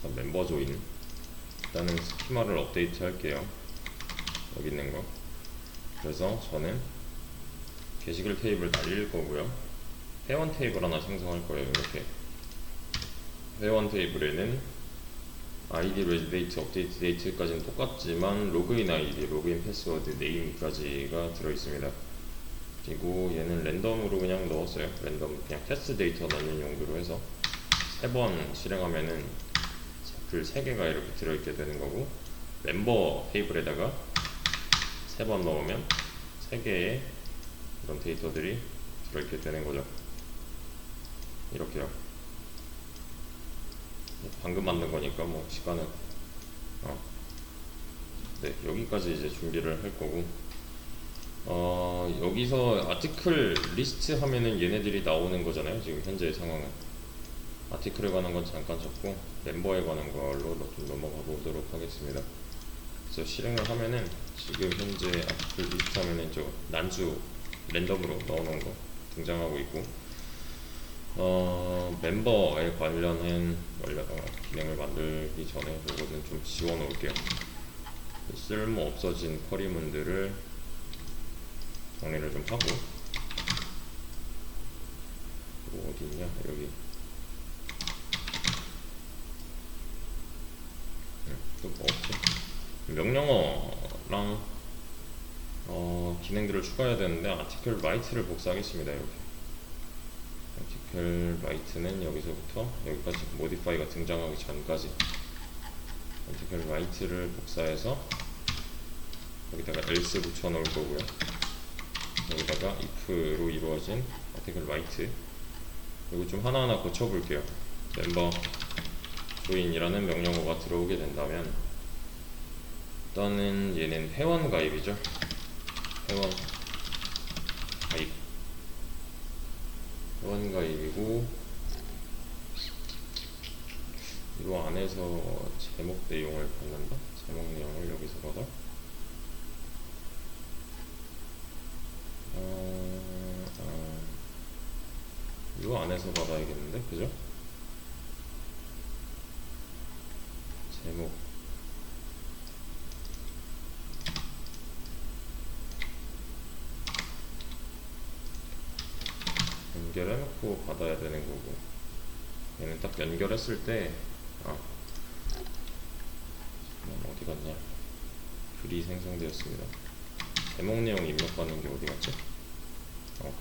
자, 멤버 조인. 일단은 스키마를 업데이트 할게요. 여기 있는 거. 그래서 저는 게시글 테이블 날릴 거고요. 회원 테이블 하나 생성할 거예요. 이렇게 회원 테이블에는 ID, 레지데이트, 업데이트 데이트까지는 똑같지만 로그인 ID, 로그인 패스워드, 네임까지가 들어있습니다. 그리고 얘는 랜덤으로 그냥 넣었어요. 랜덤 그냥 테스트 데이터 넣는 용도로 해서 3번 실행하면은 글 3개가 이렇게 들어있게 되는 거고, 멤버 테이블에다가 3번 넣으면 3개의 이런 데이터들이 들어있게 되는 거죠. 이렇게요. 방금 만든 거니까 뭐 시간은 네, 여기까지 이제 준비를 할 거고, 여기서 아티클 리스트 하면은 얘네들이 나오는 거잖아요. 지금 현재의 상황은 아티클에 관한 건 잠깐 적고 멤버에 관한 걸로 좀 넘어가 보도록 하겠습니다. 그래서 실행을 하면은 지금 현재 아티클 리스트 하면은 저 난수 랜덤으로 넣어놓은 거 등장하고 있고, 멤버에 관련한 기능을 만들기 전에 이거는 좀 지워 놓을게요. 쓸모 없어진 쿼리문들을 정리를 좀 하고, 어디 있냐, 여기. 또 뭐 없지? 명령어랑 기능들을 추가해야 되는데, 아티클 라이트를 복사하겠습니다. 이렇게 아티클 라이트는 여기서부터 여기까지 모디파이가 등장하기 전까지 아티클 라이트를 복사해서 여기다가 else 붙여 놓을 거고요. 여기다가 if로 이루어진 아티클 라이트, 이거 좀 하나하나 고쳐 볼게요. 멤버 조인이라는 명령어가 들어오게 된다면, 일단은 얘는 회원 가입이죠. 회원 가입, 회원 가입이고, 이 안에서 제목 내용을 받는다. 제목 내용을 여기서 받아. 이 안에서 받아야겠는데, 그죠? 제목 연결해놓고 받아야 되는 거고, 얘는 딱 연결했을 때 어디 갔냐, 글이 생성되었습니다. 제목 내용 입력받는 게 어디 갔지?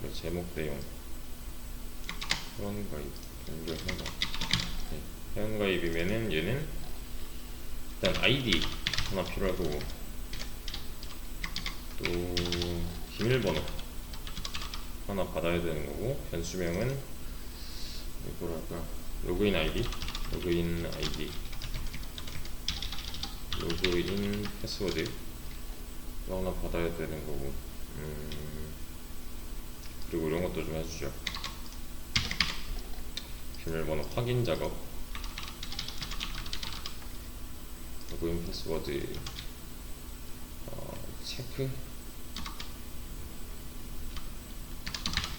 그래, 제목 내용 회원 가입 연결 성공. 네, 회원 가입이면은 얘는 일단 아이디 하나 필요할 거고, 또 비밀번호 하나 받아야 되는 거고, 변수명은 뭐랄까, 로그인 아이디, 로그인 패스워드 또 하나 받아야 되는 거고, 그리고 이런 것도 좀 해주죠. 비밀번호 확인 작업, 로그인 패스워드 체크,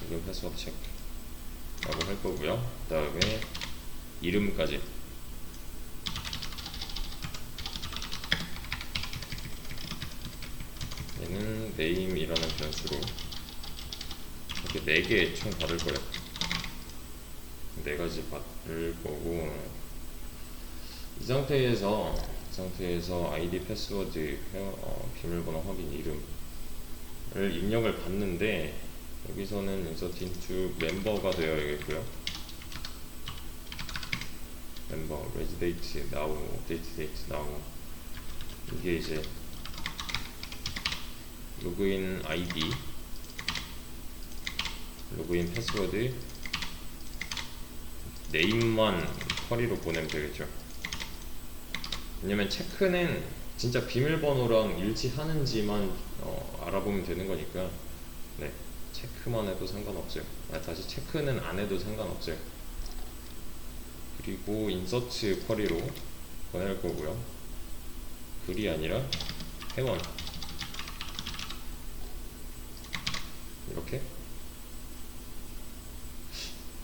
로그인 패스워드 체크 라고 할 거고요. 그 다음에 이름까지, 얘는 name이라는 변수로 이렇게 4개 총 받을 거예요. 4가지 받을 거고, 이 상태에서 아이디, 패스워드, 비밀번호 확인, 이름을 입력을 받는데, 여기서는 insert into 멤버가 되어야겠고요. 멤버, regiDate, now, update date, now. 이게 이제 로그인 아이디, 로그인 패스워드, 네임만 쿼리로 보내면 되겠죠. 왜냐면 체크는 진짜 비밀번호랑 일치하는지만 알아보면 되는 거니까, 네, 체크만 해도 상관없어요. 다시 체크는 안 해도 상관없어요. 그리고 인서트 쿼리로 보낼 거고요. 글이 아니라 회원, 이렇게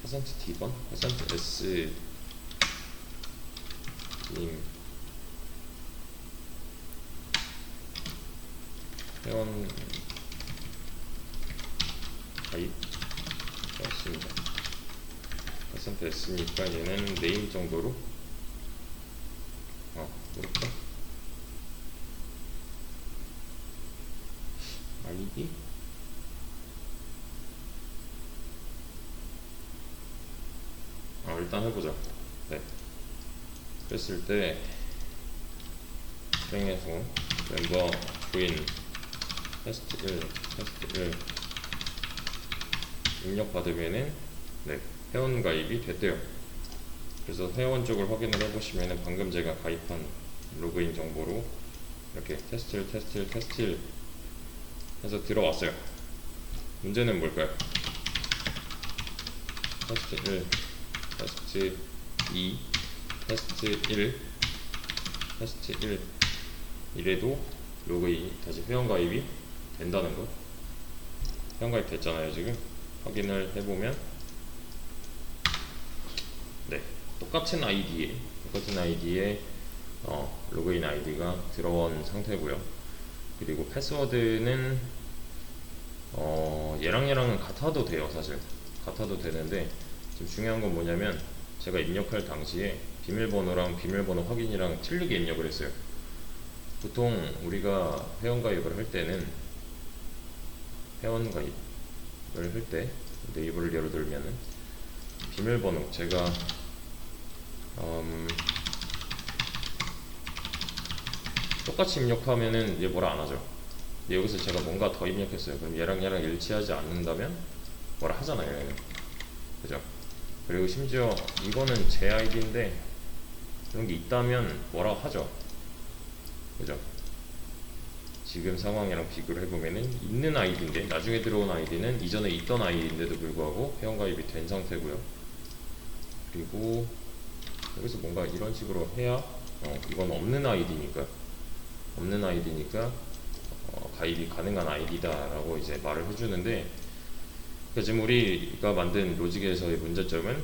%D번, %S 있으니까 얘는 네임 정도로 이렇게 아이디 일단 해보자. 네. 그랬을 때 실행해서 멤버 조인 테스트 1 입력 받으면은 네, 회원 가입이 됐대요. 그래서 회원 쪽을 확인을 해보시면은 방금 제가 가입한 로그인 정보로 이렇게 테스트 1 해서 들어왔어요. 문제는 뭘까요? 테스트 1, 테스트 2, 테스트 1, 테스트 1 이래도 로그인 다시 회원가입이 된다는 거. 회원가입 됐잖아요. 지금 확인을 해보면 네, 똑같은 아이디에 로그인 아이디가 들어온 상태고요. 그리고 패스워드는 얘랑은 같아도 돼요. 사실 같아도 되는데 지금 중요한 건 뭐냐면 제가 입력할 당시에 비밀번호랑 비밀번호 확인이랑 틀리게 입력을 했어요. 보통 우리가 회원가입을 할 때는 회원가입을 할 때 네이버를 예로 들면은 비밀번호 제가 똑같이 입력하면은 얘 뭐라 안 하죠. 여기서 제가 뭔가 더 입력했어요. 그럼 얘랑 일치하지 않는다면 뭐라 하잖아요. 얘는. 그죠? 그리고 심지어 이거는 제 아이디인데 이런 게 있다면 뭐라 하죠. 그죠? 지금 상황이랑 비교를 해보면은 있는 아이디인데 나중에 들어온 아이디는 이전에 있던 아이디인데도 불구하고 회원가입이 된 상태고요. 그리고 여기서 뭔가 이런 식으로 해야 이건 없는 아이디니까 가입이 가능한 아이디다 라고 이제 말을 해주는데, 그러니까 지금 우리가 만든 로직에서의 문제점은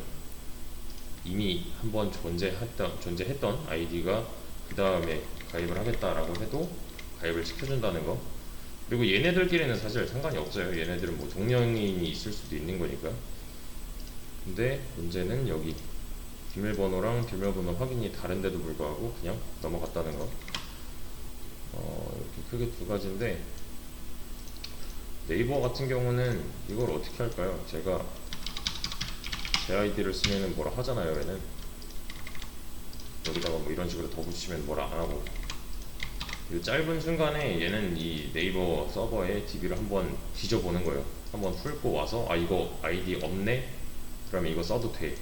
이미 한번 존재했던 아이디가 그 다음에 가입을 하겠다라고 해도 가입을 시켜준다는 거. 그리고 얘네들끼리는 사실 상관이 없어요. 얘네들은 뭐 동명이인이 있을 수도 있는 거니까. 근데 문제는 여기 비밀번호랑 비밀번호 확인이 다른데도 불구하고 그냥 넘어갔다는 거. 이렇게 크게 두 가지인데, 네이버 같은 경우는 이걸 어떻게 할까요? 제가 제 아이디를 쓰면은 뭐라 하잖아요. 얘는 여기다가 뭐 이런 식으로 더 붙이면 뭐라 안 하고, 이 짧은 순간에 얘는 이 네이버 서버에 DB를 한번 뒤져보는 거예요. 한번 훑고 와서 이거 아이디 없네? 그러면 이거 써도 돼?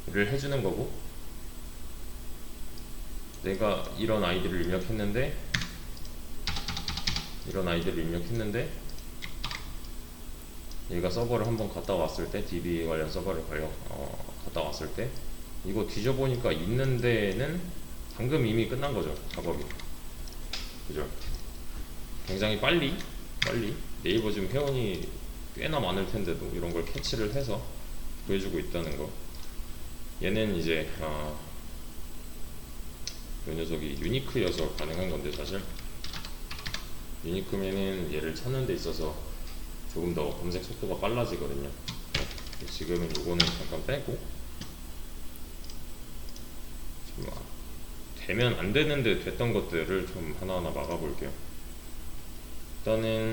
를 해주는 거고, 내가 이런 아이디를 입력했는데 얘가 서버를 한번 갔다 왔을 때, DB 관련 서버를 갔다 왔을 때 이거 뒤져보니까 있는 데는 방금 이미 끝난 거죠, 작업이. 그죠? 굉장히 빨리 네이버 지금 회원이 꽤나 많을 텐데도 이런 걸 캐치를 해서 보여주고 있다는 거. 얘는 이제 이 녀석이 유니크여서 가능한 건데, 사실 유니크면은 얘를 찾는 데 있어서 조금 더 검색 속도가 빨라지거든요. 지금은 요거는 잠깐 빼고, 지금 되면 안 되는데 됐던 것들을 좀 하나하나 막아볼게요. 일단은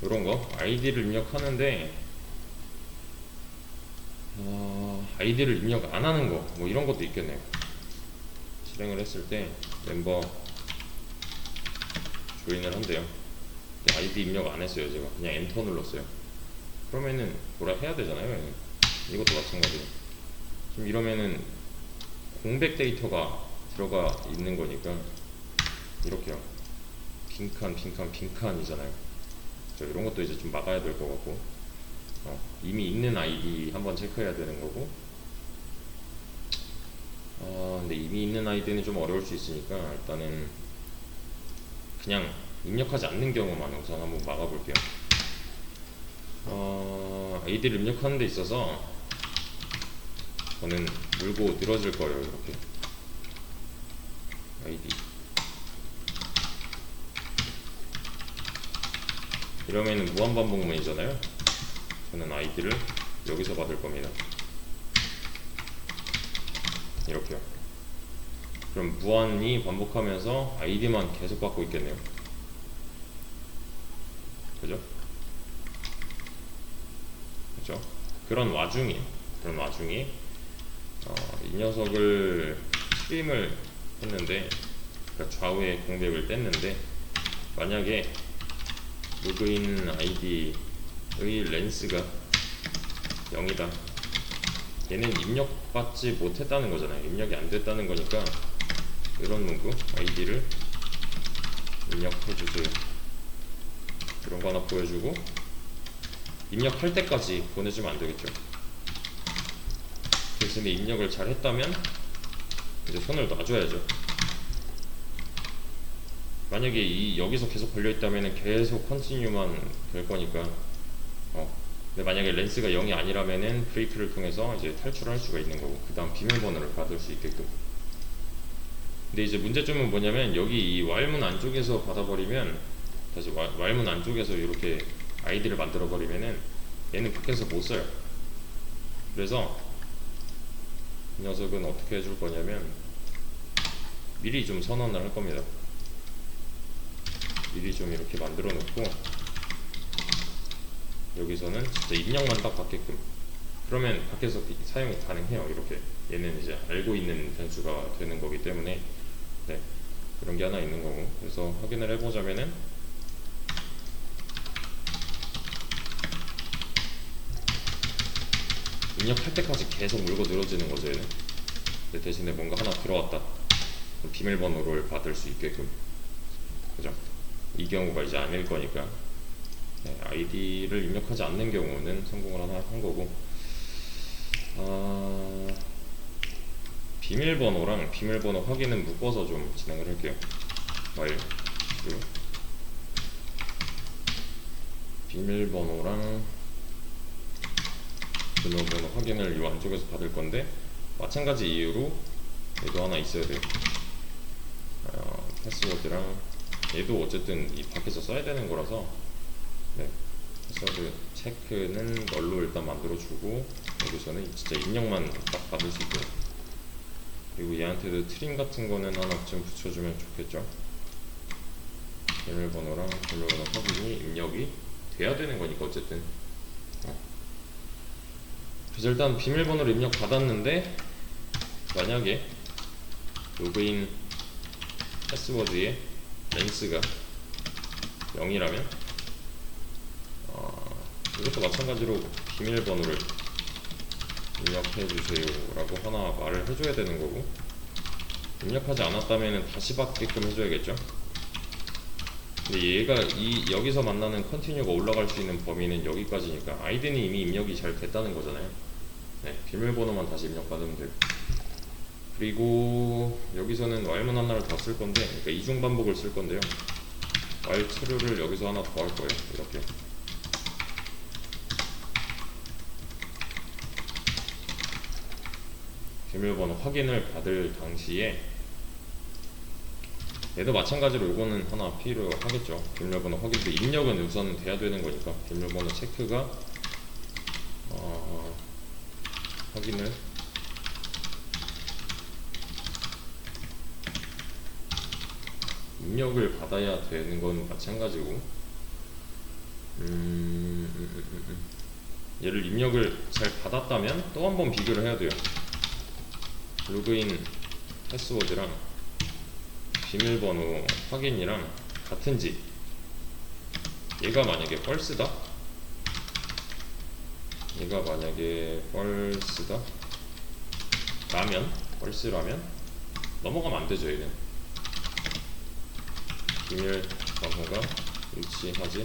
요런 거 아이디를 입력하는데 아이디를 입력 안 하는 거, 뭐 이런 것도 있겠네요. 실행을 했을 때 멤버 조인을 한대요. 근데 아이디 입력 안 했어요. 제가 그냥 엔터 눌렀어요. 그러면은 뭐라 해야 되잖아요. 이것도 마찬가지예요. 지금 이러면은 공백 데이터가 들어가 있는 거니까 이렇게요. 빈칸이잖아요. 이런 것도 이제 좀 막아야 될 것 같고, 이미 있는 아이디 한번 체크해야 되는 거고, 근데 이미 있는 아이디는 좀 어려울 수 있으니까 일단은 그냥 입력하지 않는 경우만 우선 한번 막아볼게요. 아이디를 입력하는 데 있어서 저는 물고 늘어질 거예요. 이렇게 아이디 이러면은 무한반복문이잖아요. 저는 아이디를 여기서 받을 겁니다. 이렇게요. 그럼 무한히 반복하면서 아이디만 계속 받고 있겠네요. 그죠? 그죠? 그런 와중에 이 녀석을 트림을 했는데, 그러니까 좌우의 공백을 뗐는데, 만약에 로그인 아이디의 렌스가 0이다. 얘는 입력받지 못했다는 거잖아요. 입력이 안 됐다는 거니까 이런 문구 아이디를 입력해주세요. 그런 거 하나 보여주고, 입력할 때까지 보내주면 안 되겠죠. 대신에 입력을 잘 했다면 이제 손을 놔줘야죠. 만약에 여기서 계속 걸려있다면 계속 컨티뉴만 될 거니까. 근데 만약에 렌스가 0이 아니라면은 브레이크를 통해서 이제 탈출할 수가 있는 거고, 그 다음 비밀번호를 받을 수 있게끔. 근데 이제 문제점은 뭐냐면, 여기 이 while문 안쪽에서 받아버리면, 다시 while문 안쪽에서 이렇게 아이디를 만들어 버리면은 얘는 밖에서 못 써요. 그래서 이 녀석은 어떻게 해줄 거냐면, 미리 좀 선언을 할 겁니다. 미리 좀 이렇게 만들어 놓고, 여기서는 진짜 입력만 딱 받게끔. 그러면 밖에서 사용이 가능해요. 이렇게 얘는 이제 알고 있는 변수가 되는 거기 때문에. 네, 그런 게 하나 있는 거고. 그래서 확인을 해보자면은, 입력할 때까지 계속 물고 늘어지는 거죠, 얘는. 근데 대신에 뭔가 하나 들어왔다, 비밀번호를 받을 수 있게끔. 그죠? 이 경우가 이제 아닐 거니까. 네, 아이디를 입력하지 않는 경우는 성공을 하나 한 거고. 비밀번호랑 비밀번호 확인은 묶어서 좀 진행을 할게요. while 비밀번호랑 비밀번호 확인을 이 안쪽에서 받을 건데, 마찬가지 이유로 얘도 하나 있어야 돼요. 패스워드랑 얘도 어쨌든 이 밖에서 써야 되는 거라서, 네, 패스워드 체크는 널로 일단 만들어주고, 여기서는 진짜 입력만 딱 받을 수 있고요. 그리고 얘한테도 트림 같은 거는 하나 좀 붙여주면 좋겠죠. 비밀번호랑 비밀번호 확인이 입력이 돼야 되는 거니까 어쨌든. 그래서 일단 비밀번호를 입력 받았는데, 만약에 로그인 패스워드에 렌스가 0이라면 이것도 마찬가지로 비밀번호를 입력해주세요 라고 하나 말을 해줘야 되는 거고, 입력하지 않았다면 다시 받게끔 해줘야겠죠. 근데 얘가 여기서 만나는 컨티뉴가 올라갈 수 있는 범위는 여기까지니까 아이디는 이미 입력이 잘 됐다는 거잖아요. 네, 비밀번호만 다시 입력받으면 돼요. 그리고 여기서는 while문 하나를 더 쓸 건데, 그러니까 이중 반복을 쓸 건데요. while true를 여기서 하나 더 할 거예요. 이렇게. 비밀번호 확인을 받을 당시에 얘도 마찬가지로 요거는 하나 필요하겠죠. 비밀번호 확인도 입력은 우선 돼야 되는 거니까 비밀번호 체크가 확인을 입력을 받아야 되는 건 마찬가지고, 얘를 입력을 잘 받았다면 또 한 번 비교를 해야 돼요. 로그인 패스워드랑 비밀번호 확인이랑 같은지. 얘가 만약에 false다, false라면 넘어가면 안 되죠. 얘는 비밀번호가 일치하지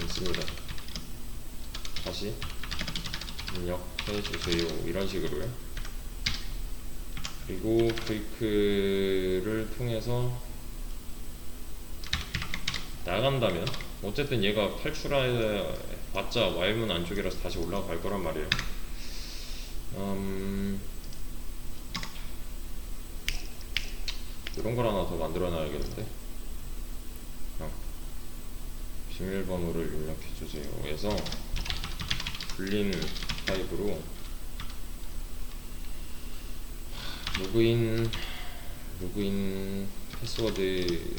않습니다. 다시 입력해 주세요. 이런 식으로요. 그리고 브레이크를 통해서 나간다면, 어쨌든 얘가 탈출해봤자 while문 안쪽이라서 다시 올라갈 거란 말이에요. 이런 걸 하나 더 만들어 놔야겠는데. 비밀번호를 입력해 주세요 해서 불린 타입으로 로그인 패스워드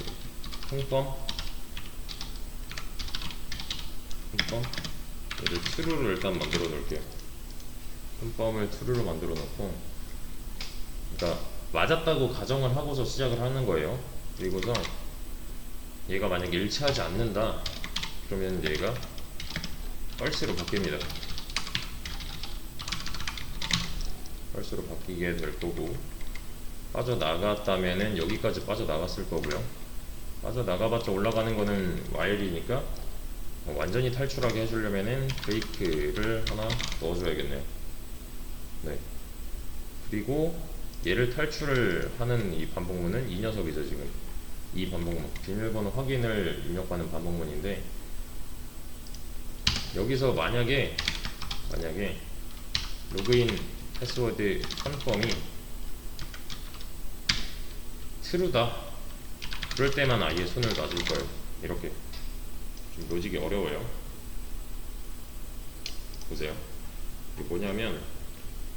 횡범 얘를 true로 일단 만들어 놓을게요. 횡범을 true로 만들어 놓고, 그러니까 맞았다고 가정을 하고서 시작을 하는 거예요. 그리고서 얘가 만약에 일치하지 않는다 그러면 얘가 false로 바뀝니다. false로 바뀌게 될 거고, 빠져나갔다면은 여기까지 빠져나갔을 거고요. 빠져나가봤자 올라가는 거는 while이니까 완전히 탈출하게 해주려면은 브레이크를 하나 넣어줘야겠네요. 네. 그리고 얘를 탈출을 하는 이 반복문은 이 녀석이죠. 지금 이 반복문, 비밀번호 확인을 입력하는 반복문인데, 여기서 만약에 로그인 패스워드 컨펌이 true다 그럴 때만 아예 손을 놔줄 거예요. 이렇게 좀 로직이 어려워요. 보세요. 이게 뭐냐면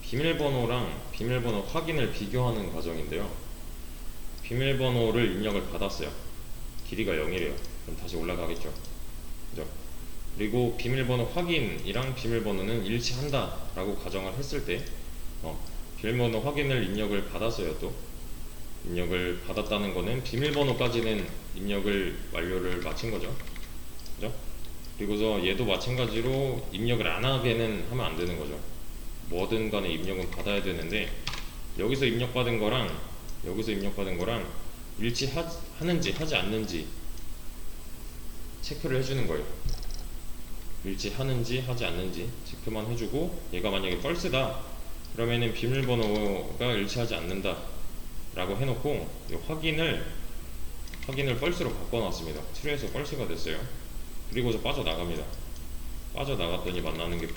비밀번호랑 비밀번호 확인을 비교하는 과정인데요. 비밀번호를 입력을 받았어요. 길이가 0이래요. 그럼 다시 올라가겠죠. 그죠? 그리고 비밀번호 확인이랑 비밀번호는 일치한다 라고 가정을 했을 때 비밀번호 확인을 입력을 받았어요. 또 입력을 받았다는 거는 비밀번호까지는 입력을 완료를 마친 거죠. 그죠? 그리고서 얘도 마찬가지로 입력을 안 하게는 하면 안 되는 거죠. 뭐든 간에 입력은 받아야 되는데, 여기서 입력받은 거랑 일치하는지 하지 않는지 체크를 해주는 거예요. 일치하는지 하지 않는지 체크만 해주고, 얘가 만약에 false다 그러면은 비밀번호가 일치하지 않는다 라고 해놓고, 이 확인을 false로 바꿔놨습니다. true에서 false가 됐어요. 그리고서 빠져나갑니다. 빠져나갔더니 만나는 게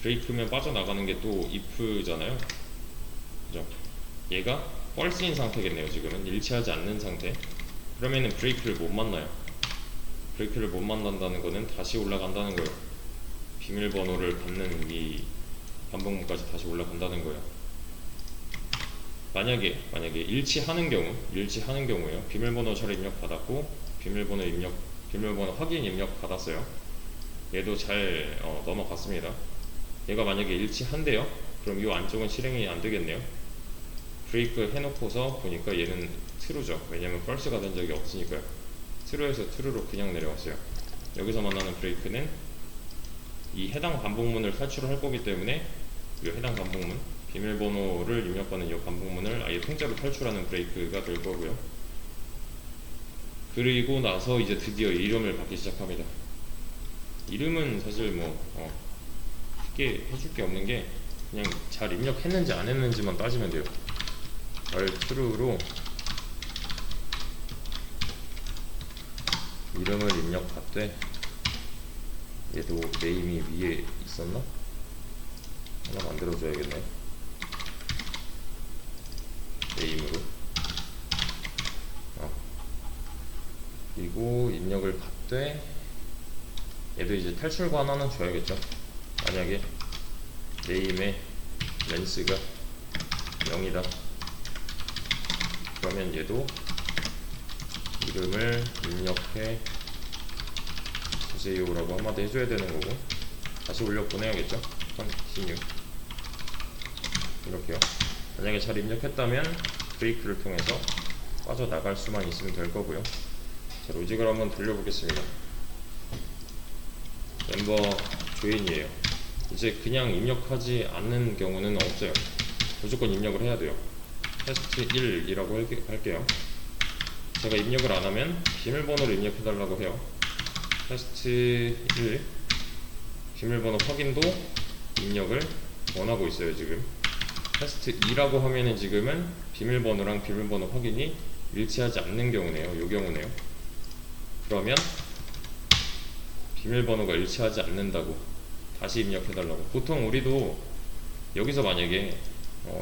브레이크면 빠져나가는 게 또 if잖아요. 그죠? 얘가 false인 상태겠네요. 지금은 일치하지 않는 상태. 그러면은 브레이크를 못 만나요. 브레이크를 못 만난다는 거는 다시 올라간다는 거예요. 비밀번호를 받는 이 반복문까지 다시 올라간다는 거예요. 만약에 일치하는 경우예요. 비밀번호 잘 입력 받았고 비밀번호 확인 입력 받았어요. 얘도 잘 넘어갔습니다. 얘가 만약에 일치한대요. 그럼 이 안쪽은 실행이 안 되겠네요. 브레이크 해놓고서 보니까 얘는 true죠. 왜냐면 false가 된 적이 없으니까요. true에서 true로 그냥 내려왔어요. 여기서 만나는 브레이크는 이 해당 반복문을 탈출을 할 거기 때문에 이 해당 반복문, 비밀번호를 입력하는 이 반복문을 아예 통째로 탈출하는 브레이크가 될 거고요. 그리고 나서 이제 드디어 이름을 받기 시작합니다. 이름은 사실 쉽게 해줄 게 없는 게, 그냥 잘 입력했는지 안 했는지만 따지면 돼요. true로 이름을 입력받되, 얘도 네임이 위에 있었나? 하나 만들어줘야겠네. 네임으로. 그리고 입력을 받되, 얘도 이제 탈출관 하나 줘야겠죠. 만약에 네임의 렌스가 0이다 그러면 얘도 이름을 입력해 주세요 라고 한마디 해줘야 되는 거고, 다시 올려 보내야겠죠. continue 이렇게요. 만약에 잘 입력했다면 브레이크를 통해서 빠져나갈 수만 있으면 될 거고요. 자, 로직을 한번 돌려보겠습니다. 멤버 조인이에요. 이제 그냥 입력하지 않는 경우는 없어요. 무조건 입력을 해야 돼요. 테스트 1이라고 할게요. 제가 입력을 안 하면 비밀번호를 입력해 달라고 해요. 테스트 1 비밀번호 확인도 입력을 원하고 있어요. 지금 테스트 2라고 하면은 지금은 비밀번호랑 비밀번호 확인이 일치하지 않는 경우네요. 요 경우네요. 그러면 비밀번호가 일치하지 않는다고 다시 입력해달라고. 보통 우리도 여기서 만약에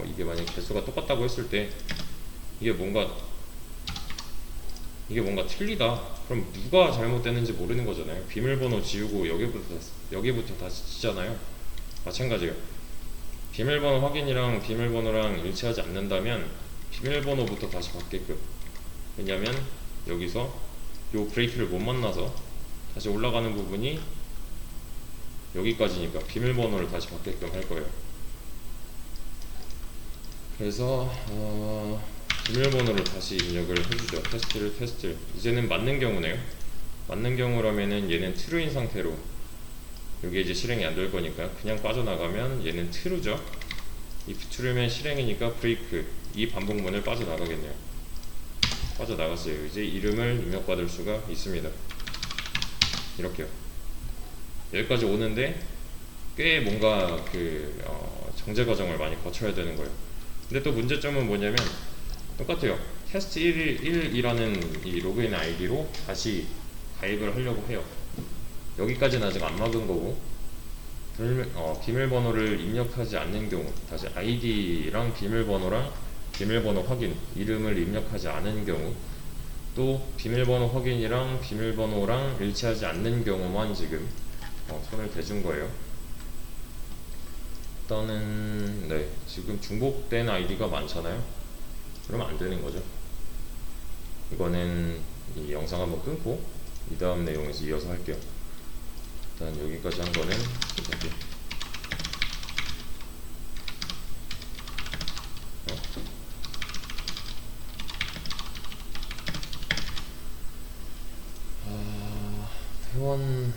이게 만약 개수가 똑같다고 했을 때 이게 뭔가 틀리다 그럼 누가 잘못됐는지 모르는 거잖아요. 비밀번호 지우고 여기부터 다시 치잖아요. 마찬가지예요. 비밀번호 확인이랑 비밀번호랑 일치하지 않는다면 비밀번호부터 다시 받게끔. 왜냐면 여기서 요 브레이크를 못 만나서 다시 올라가는 부분이 여기까지니까 비밀번호를 다시 받게끔 할 거예요. 그래서 비밀번호를 다시 입력을 해주죠. 테스트. 이제는 맞는 경우네요. 맞는 경우라면은 얘는 true인 상태로, 이게 이제 실행이 안 될 거니까 그냥 빠져나가면 얘는 true죠. if true면 실행이니까 브레이크, 이 반복문을 빠져나가겠네요. 빠져나갔어요. 이제 이름을 입력받을 수가 있습니다. 이렇게요. 여기까지 오는데 꽤 뭔가 정제 과정을 많이 거쳐야 되는 거예요. 근데 또 문제점은 뭐냐면 똑같아요. 테스트 1이라는 이 로그인 아이디로 다시 가입을 하려고 해요. 여기까지는 아직 안 막은 거고, 비밀번호를 입력하지 않는 경우, 다시 아이디랑 비밀번호 확인, 이름을 입력하지 않은 경우, 또 비밀번호 확인이랑 비밀번호랑 일치하지 않는 경우만 지금 손을 대준 거예요. 일단은 네, 지금 중복된 아이디가 많잖아요. 그러면 안 되는 거죠. 이거는 이 영상 한번 끊고 이 다음 내용에서 이어서 할게요. 일단 여기까지 한 거는 이렇게. 회원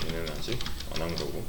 얘는 아직 안 한 거고,